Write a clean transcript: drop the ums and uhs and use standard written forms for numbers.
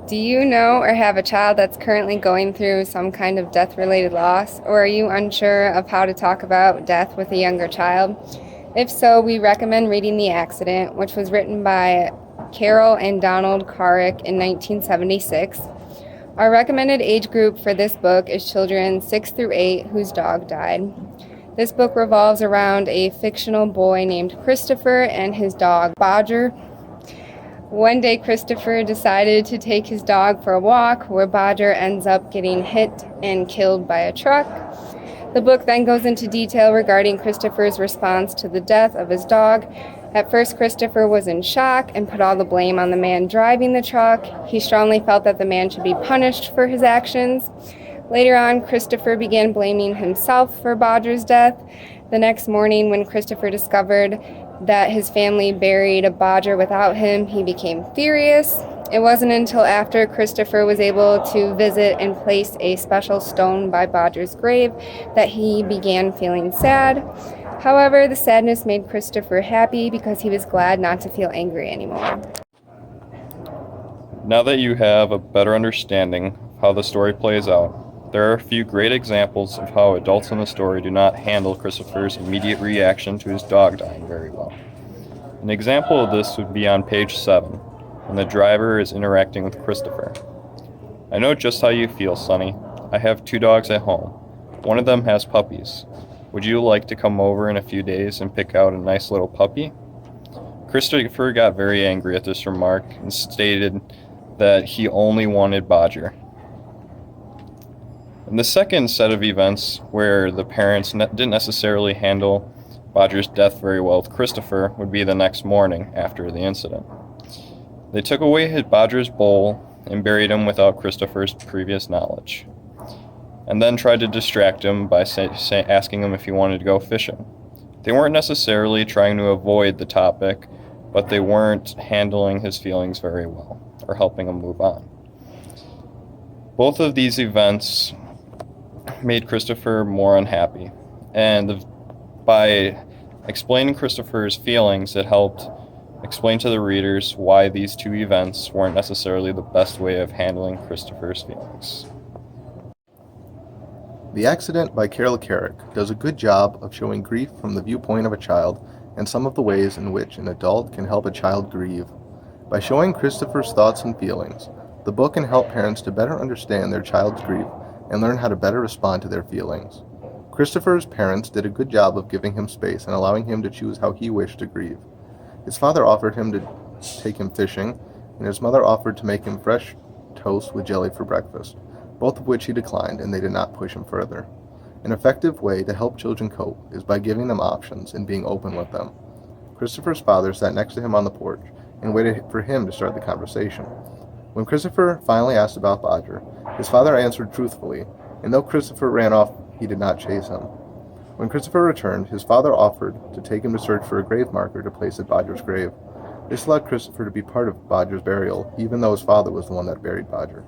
Do you know or have a child that's currently going through some kind of death-related loss, or are you unsure of how to talk about death with a younger child? If so, we recommend reading The Accident, which was written by Carol and Donald Carrick in 1976. Our recommended age group for this book is children 6 through 8 whose dog died. This book revolves around a fictional boy named Christopher and his dog, Bodger. One day, Christopher decided to take his dog for a walk, where Bodger ends up getting hit and killed by a truck. The book then goes into detail regarding Christopher's response to the death of his dog. At first, Christopher was in shock and put all the blame on the man driving the truck. He strongly felt that the man should be punished for his actions. Later on, Christopher began blaming himself for Bodger's death. The next morning, when Christopher discovered that his family buried a Bodger without him, he became furious. It wasn't until after Christopher was able to visit and place a special stone by Bodger's grave that he began feeling sad. However, the sadness made Christopher happy because he was glad not to feel angry anymore. Now that you have a better understanding of how the story plays out, there are a few great examples of how adults in the story do not handle Christopher's immediate reaction to his dog dying very well. An example of this would be on page 7, when the driver is interacting with Christopher. "I know just how you feel, Sonny. I have 2 dogs at home. One of them has puppies. Would you like to come over in a few days and pick out a nice little puppy?" Christopher got very angry at this remark and stated that he only wanted Bodger. In the second set of events, where the parents didn't necessarily handle Bodger's death very well with Christopher, would be the next morning after the incident. They took away his Bodger's bowl and buried him without Christopher's previous knowledge, and then tried to distract him by asking him if he wanted to go fishing. They weren't necessarily trying to avoid the topic, but they weren't handling his feelings very well or helping him move on. Both of these events made Christopher more unhappy, and by explaining Christopher's feelings, it helped explain to the readers why these 2 events weren't necessarily the best way of handling Christopher's feelings. The Accident by Carol Carrick does a good job of showing grief from the viewpoint of a child and some of the ways in which an adult can help a child grieve. By showing Christopher's thoughts and feelings, the book can help parents to better understand their child's grief and learn how to better respond to their feelings. Christopher's parents did a good job of giving him space and allowing him to choose how he wished to grieve. His father offered him to take him fishing, and his mother offered to make him fresh toast with jelly for breakfast, both of which he declined, and they did not push him further. An effective way to help children cope is by giving them options and being open with them. Christopher's father sat next to him on the porch and waited for him to start the conversation. When Christopher finally asked about Bodger, his father answered truthfully, and though Christopher ran off, he did not chase him. When Christopher returned, his father offered to take him to search for a grave marker to place at Bodger's grave. This allowed Christopher to be part of Bodger's burial, even though his father was the one that buried Bodger.